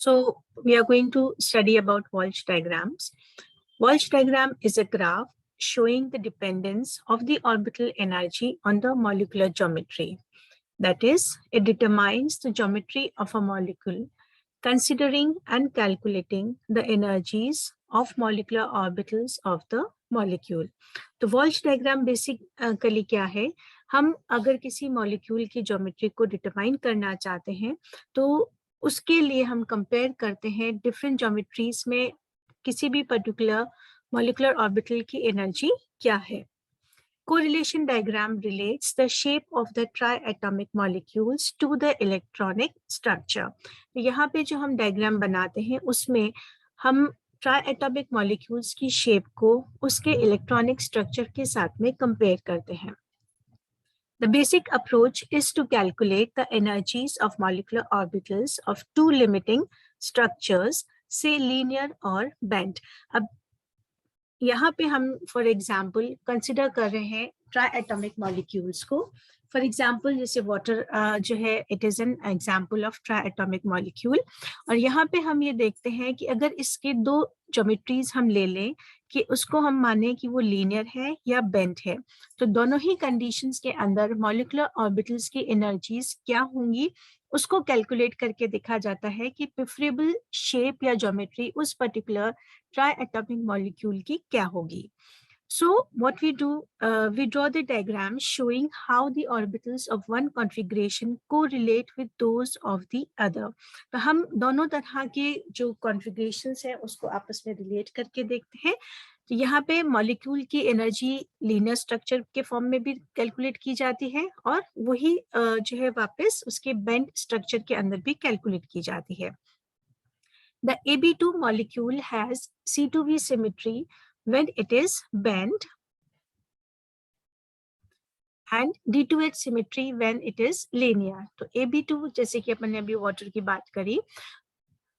So we are going to study about Walsh diagrams. Walsh diagram is a graph showing the dependence of the orbital energy on the molecular geometry. That is, it determines the geometry of a molecule, considering and calculating the energies of molecular orbitals of the molecule. तो Walsh diagram basically क्या है, हम अगर किसी molecule की geometry को determine करना चाहते हैं तो उसके लिए हम कंपेयर करते हैं डिफरेंट ज्योमेट्रीज में किसी भी पर्टिकुलर मॉलिक्यूलर ऑर्बिटल की एनर्जी क्या है. Correlation diagram relates the shape of the triatomic molecules to the electronic structure. तो यहाँ पे जो हम डायग्राम बनाते हैं उसमें हम ट्राइएटॉमिक मॉलिक्यूल्स की शेप को उसके इलेक्ट्रॉनिक स्ट्रक्चर के साथ में कंपेयर करते हैं. The basic approach is to calculate the energies of molecular orbitals of two limiting structures, say linear or bent. अब यहाँ पे हम फॉर एग्जाम्पल कंसिडर कर रहे हैं ट्राइएटॉमिक मॉलिक्यूल्स को. फॉर एग्जाम्पल जैसे वाटर जो है it is an example of triatomic molecule. और यहाँ पे हम ये देखते हैं कि अगर इसके दो ज्योमेट्रीज हम ले लें कि उसको हम माने कि वो लीनियर है या बेंट है, तो दोनों ही कंडीशंस के अंदर मॉलिक्यूलर ऑर्बिटल्स की एनर्जीज क्या होंगी उसको कैलकुलेट करके देखा जाता है कि प्रेफरेबल शेप या ज्योमेट्री उस पर्टिकुलर ट्राइएटॉमिक मॉलिक्यूल की क्या होगी. So what we do, we draw the diagram showing how the orbitals of one configuration correlate with those of the other. तो हम दोनों तरह के जो configurations हैं उसको आपस में relate करके देखते हैं. तो यहाँ पे मॉलिक्यूल की एनर्जी लीनियर स्ट्रक्चर के फॉर्म में भी कैलकुलेट की जाती है और वही जो है वापस उसके बेंट स्ट्रक्चर के अंदर भी कैलकुलेट की जाती है. The AB2 molecule has C2V symmetry when it is bent and D2H symmetry when it is linear. तो AB2 जैसे कि अपन ने अभी वाटर की बात करी,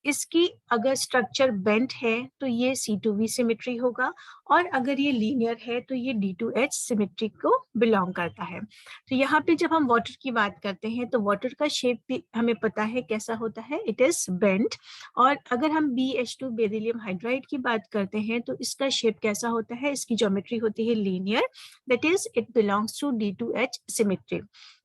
इसकी अगर स्ट्रक्चर बेंट है तो ये C2V सिमेट्री होगा और अगर ये लीनियर है तो ये D2H सिमेट्री को बिलोंग करता है. तो यहाँ पे जब हम वाटर की बात करते हैं तो वाटर का शेप भी हमें पता है कैसा होता है, इट इज बेंट. और अगर हम BH2 बेरिलियम हाइड्राइड की बात करते हैं तो इसका शेप कैसा होता है, इसकी ज्योमेट्री होती है linear, that is it belongs to D2H symmetry.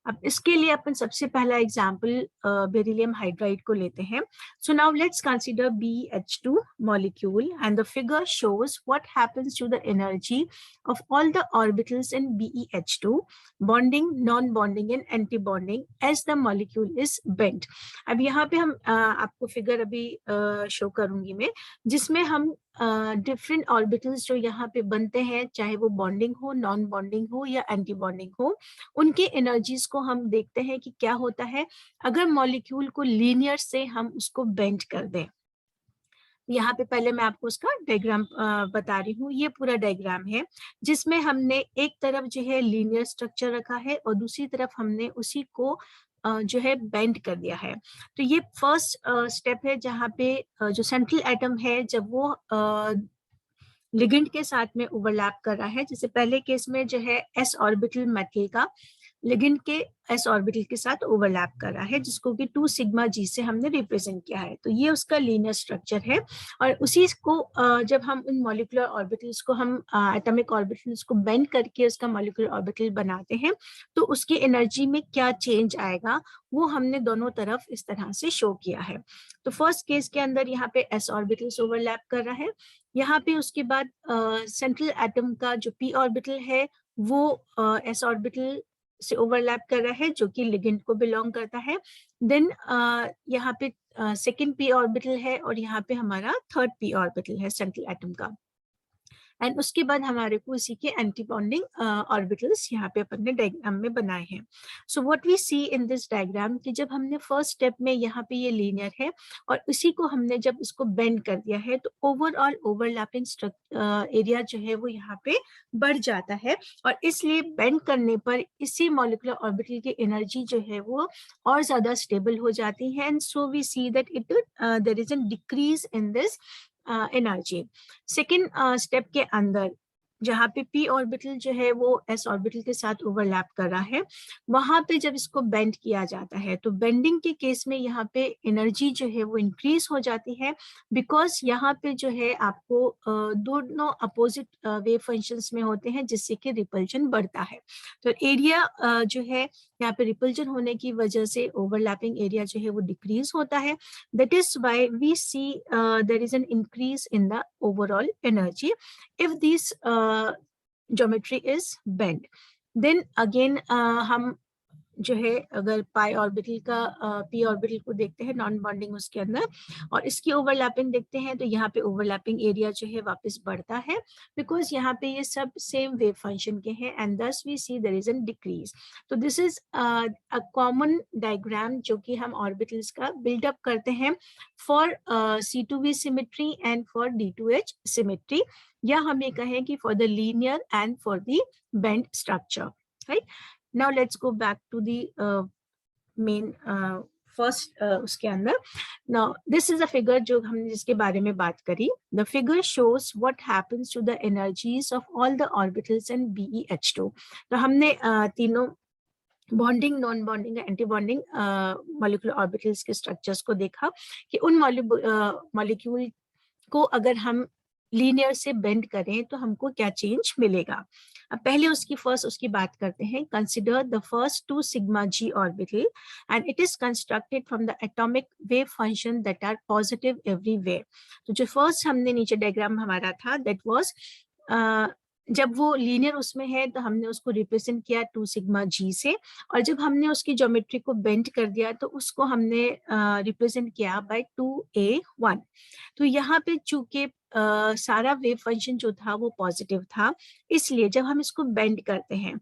अब इसके लिए अपन सबसे पहला एग्जाम्पल बेरिलियम हाइड्राइड को लेते हैं. So now let's consider BH2 molecule and the figure shows what happens to the energy of all the orbitals in BeH2, bonding, non-bonding and anti-bonding as the molecule is bent. अब यहाँ पे हम आपको figure अभी show करूंगी मैं, जिसमें हम डिफरेंट ऑर्बिटल्स जो यहाँ पे बनते हैं, चाहे वो बॉन्डिंग हो, नॉन बॉन्डिंग हो या एंटी बॉन्डिंग हो, उनके एनर्जीज को हम देखते हैं कि क्या होता है अगर मॉलिक्यूल को लीनियर से हम उसको बेंड कर दें. यहाँ पे पहले मैं आपको उसका डायग्राम बता रही हूँ. ये पूरा डायग्राम है जिसमें हमने एक तरफ जो है लीनियर स्ट्रक्चर रखा है और दूसरी तरफ हमने उसी को जो है बेंड कर दिया है. तो ये फर्स्ट स्टेप है जहाँ पे जो सेंट्रल एटम है जब वो लिगेंड के साथ में ओवरलैप कर रहा है, जैसे पहले केस में जो है s ऑर्बिटल मेटल का लिगेंड के s ऑर्बिटल के साथ ओवरलैप कर रहा है, जिसको कि 2 सिग्मा g से हमने रिप्रेजेंट किया है. तो ये उसका लीनियर स्ट्रक्चर है और उसी को जब हम उन मॉलिक्यूलर ऑर्बिटल्स को हम एटॉमिक ऑर्बिटल्स को बेंड करके उसका मॉलिक्यूलर ऑर्बिटल बनाते हैं तो उसकी एनर्जी में क्या चेंज आएगा वो हमने दोनों तरफ इस तरह से शो किया है. तो फर्स्ट केस के अंदर यहाँ पे s ऑर्बिटल्स ओवरलैप कर रहा है. यहाँ पे उसके बाद सेंट्रल एटम का जो p ऑर्बिटल है वो s ऑर्बिटल से ओवरलैप कर रहा है जो कि लिगेंड को बिलोंग करता है. देन यहाँ पे सेकंड p ऑर्बिटल है और यहाँ पे हमारा थर्ड p ऑर्बिटल है सेंट्रल एटम का. एंड उसके बाद हमारे को इसी के एंटी बॉन्डिंग ऑर्बिटल्स यहाँ पे अपन ने डायग्राम में बनाए हैं. So what we see in this diagram कि जब हमने फर्स्ट स्टेप में यहाँ पे ये लीनियर है और इसी को हमने जब इसको बेंड कर दिया है तो ओवरऑल ओवरलैपिंग एरिया जो है वो यहाँ पे बढ़ जाता है और इसलिए बेंड करने पर इसी मॉलिक्यूलर ऑर्बिटल की एनर्जी जो है वो और ज्यादा स्टेबल हो जाती है. And so we see that it there is an decrease in this energy. Second step के अंदर जहाँ पे p ऑर्बिटल जो है वो s ऑर्बिटल के साथ ओवरलैप कर रहा है, वहां पे जब इसको बेंड किया जाता है तो बेंडिंग के केस में यहाँ पे एनर्जी जो है वो इंक्रीज हो जाती है, बिकॉज यहाँ पे जो है आपको दोनों अपोजिट वेव फंक्शंस में होते हैं, जिससे कि रिपल्जन बढ़ता है। तो एरिया जो है यहाँ पे रिपल्जन होने की वजह से ओवरलैपिंग एरिया जो है वो डिक्रीज होता है। That is why we see there is an increase in the overall energy if this geometry is bent. Then again हम जो है अगर पाई ऑर्बिटल का पी ऑर्बिटल को देखते हैं नॉन बॉन्डिंग उसके अंदर, और इसकी ओवरलैपिंग देखते हैं, तो यहाँ पे ओवरलैपिंग एरिया जो है वापस बढ़ता है, बिकॉज यहाँ पे ये सब सेम वेव फंक्शन के हैं, and thus we see there is an decrease. तो this is a common diagram जो कि हम ऑर्बिटल्स का बिल्डअप करते हैं for C2V symmetry and for D2H symmetry, या हम ये कहें कि for the linear and for the bend structure, right. Now let's go back to the main first उसके अंदर. Now this is a figure जो हमने जिसके बारे में बात करी. The figure shows what happens to the energies of all the orbitals in BeH2. तो हमने तीनों bonding, non bonding, anti bonding molecular orbitals के स्ट्रक्चर्स को देखा कि उन मॉलिक्यूल को अगर हम लीनियर से बेंड करें तो हमको क्या चेंज मिलेगा। अब पहले उसकी बात करते हैं। Consider the first 2 sigma g orbital and it is constructed from the atomic wave function that are positive everywhere. तो जो फर्स्ट हमने नीचे डायग्राम हमारा था दैट वाज जब वो लीनियर उसमें है तो हमने उसको रिप्रेजेंट किया 2 सिग्मा g से, और जब हमने उसकी ज्योमेट्री को बेंड कर दिया तो उसको हमने रिप्रेजेंट किया बाय 2a1। तो यहाँ पे चूंकि सारा वेव फंक्शन जो था वो पॉजिटिव था, इसलिए जब हम इसको बेंड करते हैं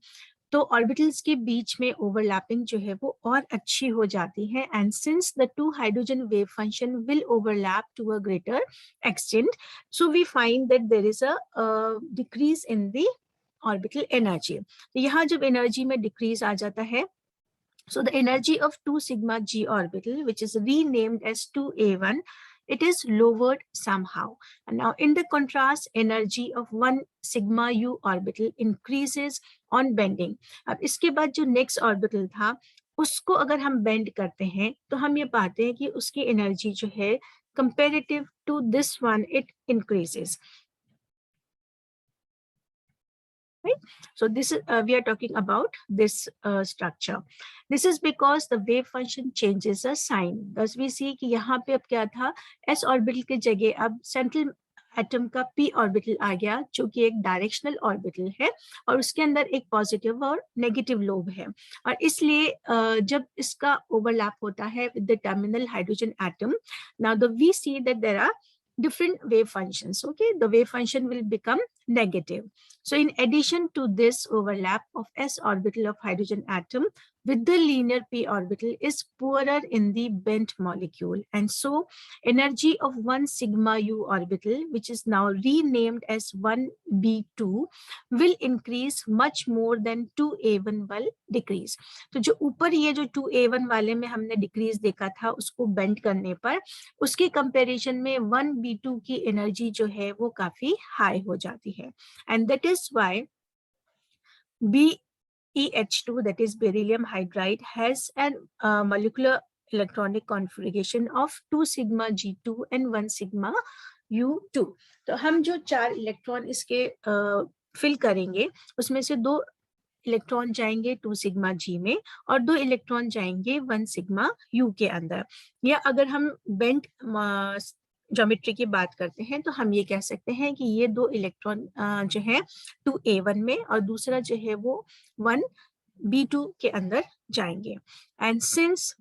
तो ऑर्बिटल्स के बीच में ओवरलैपिंग जो है वो और अच्छी हो जाती है, and since the 2 hydrogen wave function will overlap to a greater extent, so we find that there is a decrease in the orbital energy. तो यहाँ जब एनर्जी में डिक्रीज आ जाता है, so the energy of 2 sigma g orbital, which is renamed as 2a1, it is lowered somehow. And now in the contrast, energy of 1 sigma u orbital increases on bending. अब इसके बाद जो next orbital था उसको अगर हम bend करते हैं तो हम ये पाते हैं कि उसकी energy जो है comparative to this one it increases. Right? So this is we are talking about this structure. This is because the wave function changes a sign. Thus we see कि यहाँ पे अब क्या था, s orbital के जगह अब central एटम का p ऑर्बिटल आ गया, जो कि एक डायरेक्शनल ऑर्बिटल है और उसके अंदर एक पॉजिटिव और नेगेटिव लोब है, और इसलिए जब इसका ओवरलैप होता है with the terminal hydrogen atom, now the we see that there are different wave functions. Okay, the wave function will become negative. So in addition to this overlap of s orbital of hydrogen atom with the linear p orbital is poorer in the bent molecule, and so energy of 1 sigma u orbital, which is now renamed as 1b2, will increase much more than 2a1 will decrease. तो जो ऊपर ये जो 2a1 वाले में हमने decrease देखा था उसको बेंड करने पर, उसके कंपैरिजन में 1b2 की एनर्जी जो है वो काफी हाई हो जाती है, and that is why BeH2, that is beryllium hydride, has an molecular electronic configuration of 2 sigma G2 and 1 sigma U2. तो हम जो 4 इलेक्ट्रॉन इसके फिल करेंगे उसमें से 2 इलेक्ट्रॉन जाएंगे 2 सिग्मा जी में और 2 इलेक्ट्रॉन जाएंगे 1 सिग्मा यू के अंदर। या अगर हम बेंट ज्योमेट्री की बात करते हैं तो हम ये कह सकते हैं कि ये 2 इलेक्ट्रॉन जो है 2a1 में और दूसरा जो है वो 1b2 के अंदर जाएंगे, and since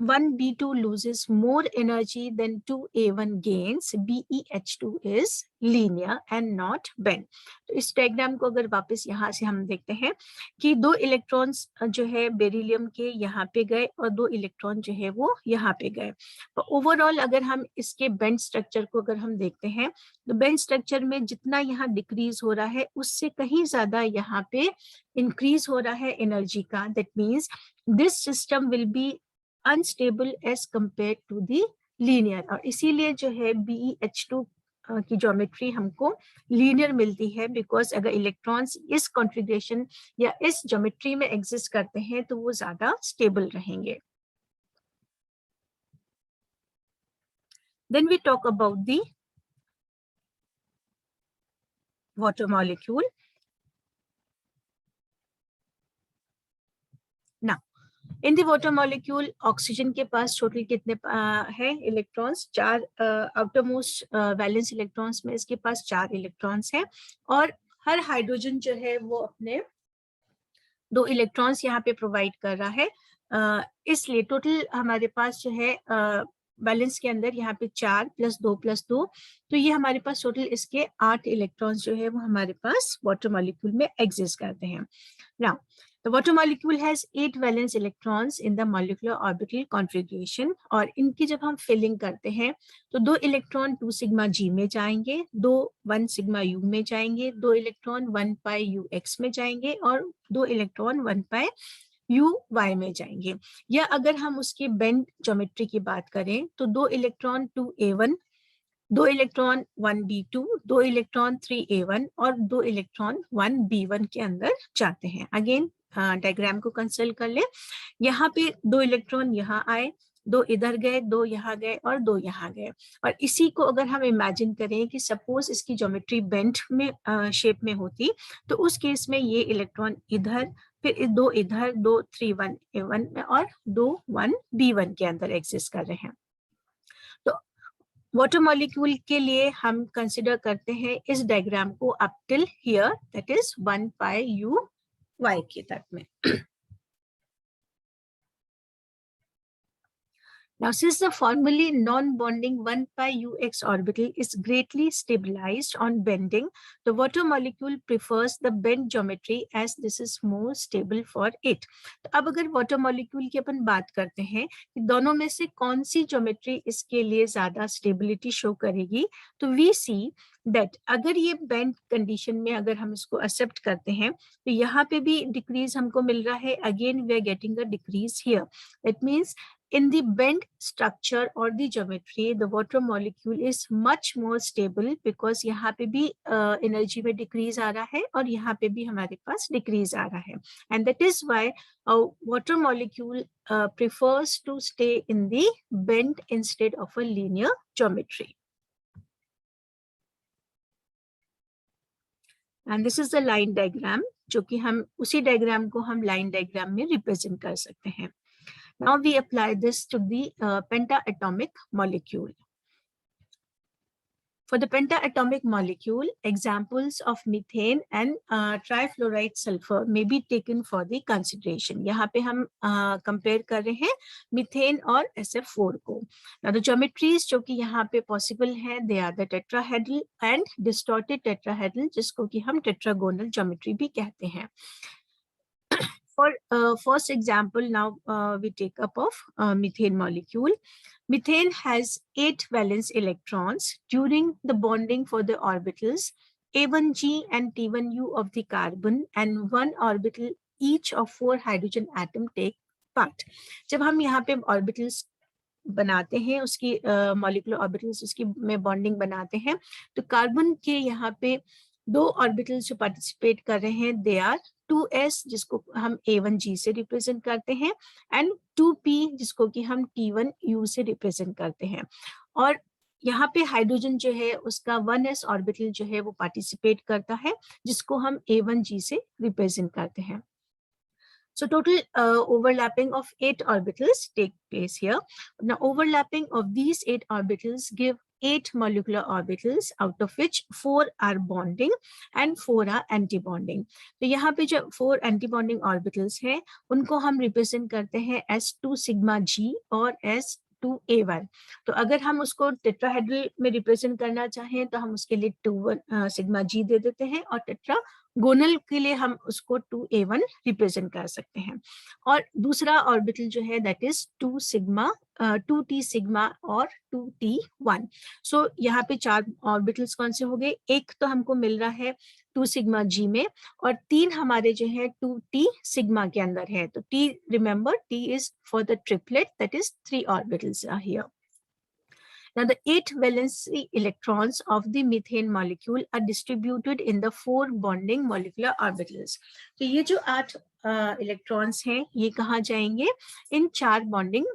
1b2 loses more energy than 2a1 gains, BeH2 is linear and not bent. तो इस डायग्राम को अगर वापस यहाँ से हम देखते हैं कि 2 इलेक्ट्रॉन्स जो है बेरिलियम के यहाँ पे गए और 2 इलेक्ट्रॉन जो है वो यहाँ पे गए। तो ओवरऑल अगर हम इसके बेंट स्ट्रक्चर को अगर हम देखते हैं तो बेंट स्ट्रक्चर में जितना यहाँ डिक्रीज हो रहा है उससे कहीं ज्यादा यहाँ पे इंक्रीज हो रहा है एनर्जी का। That means this system will be unstable as compare to the linear, और इसीलिए जो है BeH2 की ज्योमेट्री हमको लीनियर मिलती है, बिकॉज अगर इलेक्ट्रॉन्स इस कॉन्फ़िगरेशन या इस ज्योमेट्री में एग्जिस्ट करते हैं तो वो ज्यादा स्टेबल रहेंगे. Then we talk about the water molecule. Now, in the water molecule, oxygen के पास टोटल कितने है electrons? 4 outer most valence electrons में इसके पास 4 इलेक्ट्रॉन्स है, और हर हाइड्रोजन जो है वो अपने 2 इलेक्ट्रॉन्स यहाँ पे प्रोवाइड कर रहा है. इसलिए टोटल हमारे पास जो है बैलेंस के अंदर यहाँ पे 4 + 2 + 2, तो ये हमारे पास टोटल इसके 8 इलेक्ट्रॉन्स जो है वो हमारे पास वाटर मॉलिक्यूल में एग्जिस्ट करते हैं. Now the water molecule has 8 valence electrons in the molecular orbital configuration, और इनकी जब हम फिलिंग करते हैं तो 2 इलेक्ट्रॉन 2 सिग्मा g में जाएंगे, 2 1 सिग्मा u में जाएंगे, 2 इलेक्ट्रॉन 1 पाई ux में जाएंगे, और 2 इलेक्ट्रॉन 1 पाई uy में जाएंगे. या अगर हम उसकी बेंड ज्योमेट्री की बात करें तो 2 electron 2a1, 2 electron 1b2, 2 electron 3a1 और 2 इलेक्ट्रॉन 1b1 के अंदर जाते हैं. अगेन डायग्राम को कंसल्ट कर ले. यहाँ पे 2 इलेक्ट्रॉन यहाँ आए, 2 इधर गए, 2 यहाँ गए और 2 यहाँ गए. और इसी को अगर हम इमेजिन करें कि सपोज इसकी ज्योमेट्री बेंट में शेप में होती, तो उस केस में ये इलेक्ट्रॉन इधर, फिर 2 इधर, 2 3 1a1 में और 2 1b1 के अंदर एग्जिस्ट कर रहे हैं. तो वाटर मॉलिक्यूल के लिए हम कंसिडर करते हैं इस डायग्राम को up till here, that is 1 pi u y के तक में. Now, since the formally non-bonding 1 pi ux orbital is greatly stabilized on bending, the water molecule prefers the bend geometry as this is more stable for it. तो अब अगर water molecule की अपन बात करते हैं कि दोनों में से कौन सी ज्योमेट्री इसके लिए ज्यादा स्टेबिलिटी शो करेगी, तो we see that अगर ये बेंड कंडीशन में अगर हम इसको एक्सेप्ट करते हैं तो यहाँ पे भी डिक्रीज हमको मिल रहा है. Again we are getting a decrease here. That means in the bent structure or the geometry, the water molecule is much more stable because यहाँ पे भी energy में decrease आ रहा है और यहाँ पे भी हमारे पास decrease आ रहा है. And that is why a water molecule prefers to stay in the bent instead of a linear geometry. And this is the line diagram, जो कि हम उसी डायग्राम को हम लाइन डायग्राम में रिप्रेजेंट कर सकते हैं. Now we apply this to the pentaatomic molecule. For the pentaatomic molecule, examples of methane and trifluoride sulfur may be taken for the consideration. यहाँ पे हम compare कर रहे हैं मीथेन और SF4 को. Now the geometries जो कि यहाँ पे possible हैं, they are the tetrahedral and distorted tetrahedral, जिसको कि हम tetragonal geometry भी कहते हैं. For first example, now we take up of methane molecule. Methane has 8 valence electrons. During the bonding for the orbitals A1G and T1U of the carbon and 1 orbital each of 4 hydrogen atom take part. जब हम यहाँ पे orbitals बनाते हैं, उसकी molecular orbitals उसकी में bonding बनाते हैं, तो कार्बन के यहाँ पे 2 ऑर्बिटल्स जो पार्टिसिपेट कर रहे हैं, दे आर 2s जिसको हम A1G से रिप्रेजेंट करते हैं एंड 2p जिसको कि हम T1U से रिप्रेजेंट करते हैं. और यहाँ पे हाइड्रोजन जो है उसका 1s ऑर्बिटल जो है वो पार्टिसिपेट करता है, जिसको हम A1G से रिप्रेजेंट करते हैं. So total overlapping of 8 orbitals take place here. Now overlapping of these 8 orbitals give 8 molecular orbitals, out of which 4 are bonding and 4 are anti-bonding. तो यहाँ पे जो 4 anti-bonding orbitals हैं, उनको हम represent करते हैं as 2 sigma g और as 2a1. तो अगर हम उसको टेट्राहेड्रल में रिप्रेजेंट करना चाहें तो हम उसके लिए 2 सिग्मा जी दे देते हैं, और टेट्रागोनल के लिए हम उसको 2a1 रिप्रेजेंट कर सकते हैं. और दूसरा ऑर्बिटल जो है that is 2 sigma 2t sigma और 2t1. सो यहाँ पे 4 ऑर्बिटल्स कौन से हो गए? एक तो हमको मिल रहा है 2 सिग्मा जी में, और 3 हमारे जो है 2t सिग्मा के अंदर है. तो t, remember t is for the triplet, that is 3 orbitals are here. Now, the 8 valency electrons of the methane molecule are distributed in the 4 bonding molecular orbitals. तो ये जो 8 इलेक्ट्रॉन्स हैं ये कहाँ जाएंगे? इन 4 बॉन्डिंग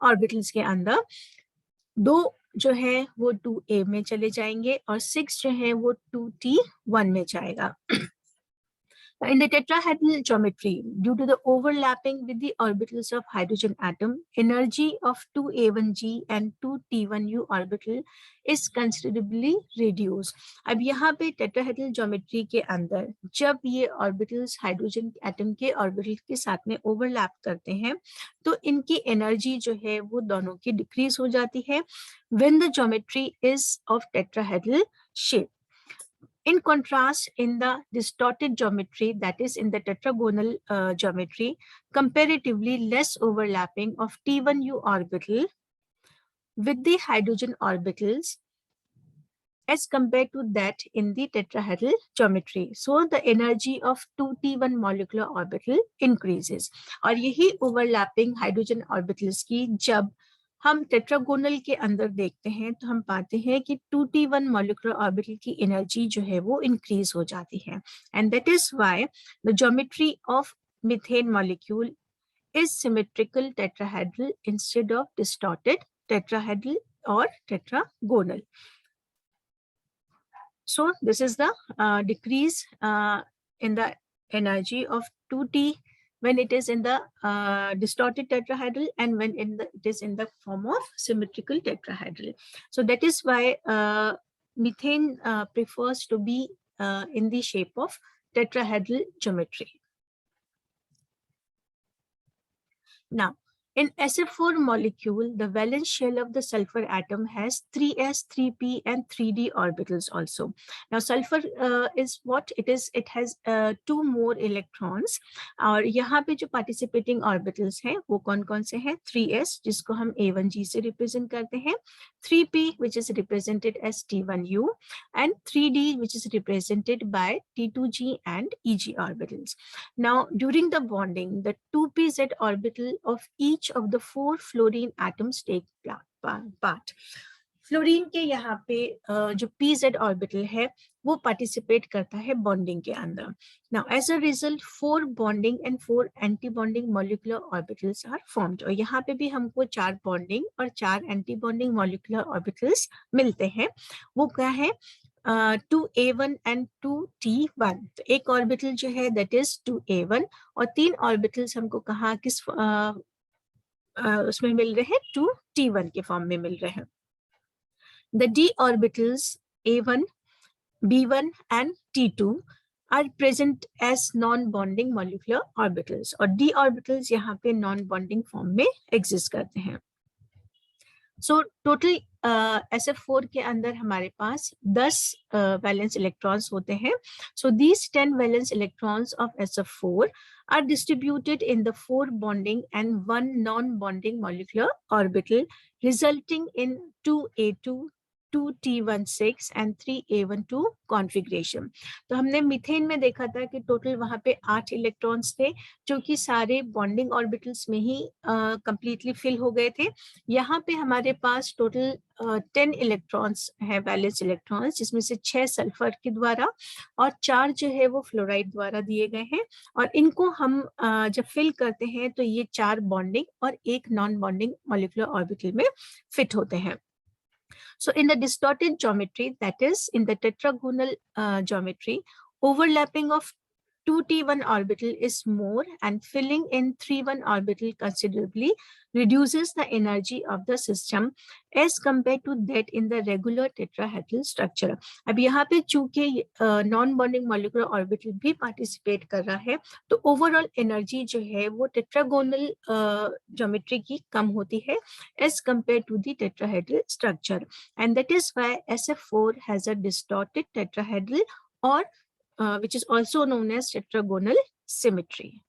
ऑर्बिटल्स के अंदर। 2 जो है वो 2a में चले जाएंगे और 6 जो है वो 2t1 में जाएगा। In the tetrahedral geometry, due to the overlapping with the orbitals of hydrogen atom, energy of 2a1g and 2t1u orbital is considerably reduced. अब यहाँ पे tetrahedral geometry के अंदर जब ये orbitals hydrogen atom के orbital के साथ में overlap करते हैं तो इनकी energy जो है वो दोनों की decrease हो जाती है when the geometry is of tetrahedral shape. In contrast, in the distorted geometry, that is in the tetragonal geometry, comparatively less overlapping of T1u orbital with the hydrogen orbitals as compared to that in the tetrahedral geometry. So the energy of 2T1 molecular orbital increases. और यही overlapping hydrogen orbitals की जब हम tetragonal के अंदर देखते हैं तो हम पाते हैं कि 2t1 मॉलिक्यूलर ऑर्बिटल की एनर्जी जो है वो इंक्रीज हो जाती है and that is why the geometry of methane molecule is symmetrical tetrahedral instead of distorted tetrahedral और tetragonal. So this is the decrease in the energy of 2t when it is in the distorted tetrahedral and when it is in the form of symmetrical tetrahedral. So that is why methane prefers to be in the shape of tetrahedral geometry. Now, in SF4 molecule, the valence shell of the sulfur atom has 3s, 3p, and 3d orbitals also. Now, sulfur is what it is. It has 2 more electrons. और यहाँ पे जो participating orbitals हैं, वो कौन-कौन से हैं? 3s, जिसको हम A1g से represent करते हैं, 3p, which is represented as T1u, and 3d, which is represented by T2g and Eg orbitals. Now, during the bonding, the 2pz orbital of each of the 4 fluorine atoms take part. Fluorine के यहाँ पे जो pz orbital है वो participate करता है bonding के अंदर. Now, as a result, 4 bonding and 4 anti-bonding molecular orbitals are formed. और यहाँ पे भी हमको 4 bonding और 4 anti-bonding molecular orbitals मिलते हैं. वो क्या है? 2a1 and 2t1. तो एक ऑर्बिटल जो है that is 2a1 और 3 ऑर्बिटल्स हमको कहाँ किस उसमें मिल रहे हैं? 2t1 के फॉर्म में मिल रहे हैं. The d orbitals a1, b1 and t2 are present as non-bonding molecular orbitals और d orbitals यहाँ पे non-bonding फॉर्म में exist करते हैं. So total SF4 के अंदर हमारे पास 10 valence electrons होते हैं. So these 10 valence electrons of SF4 are distributed in the 4 bonding and 1 non-bonding molecular orbital, resulting in 2a2, 2t16 and 3a12 configuration. तो हमने मीथेन में देखा था कि टोटल वहां पे 8 इलेक्ट्रॉन्स थे जो कि सारे बॉन्डिंग ऑर्बिटल्स में ही कंप्लीटली फिल हो गए थे. यहाँ पे हमारे पास टोटल 10 इलेक्ट्रॉन्स हैं, वैलेंस इलेक्ट्रॉन्स, जिसमें से 6 सल्फर के द्वारा और 4 जो है वो फ्लोराइड द्वारा दिए गए हैं. और इनको हम जब फिल करते हैं तो ये 4 बॉन्डिंग और 1 नॉन बॉन्डिंग मॉलिक्यूलर ऑर्बिटल में फिट होते हैं. So in the distorted geometry, that is in the tetragonal geometry, overlapping of 2t1 orbital is more and filling in 3-1 orbital considerably reduces the energy of the system as compared to that in the regular tetrahedral structure. अब यहाँ पे चूंकि non-bonding molecular orbital भी participate कर रहा है तो overall energy जो है वो tetragonal geometry की कम होती है as compared to the tetrahedral structure, and that is why SF4 has a distorted tetrahedral or which is also known as tetragonal symmetry.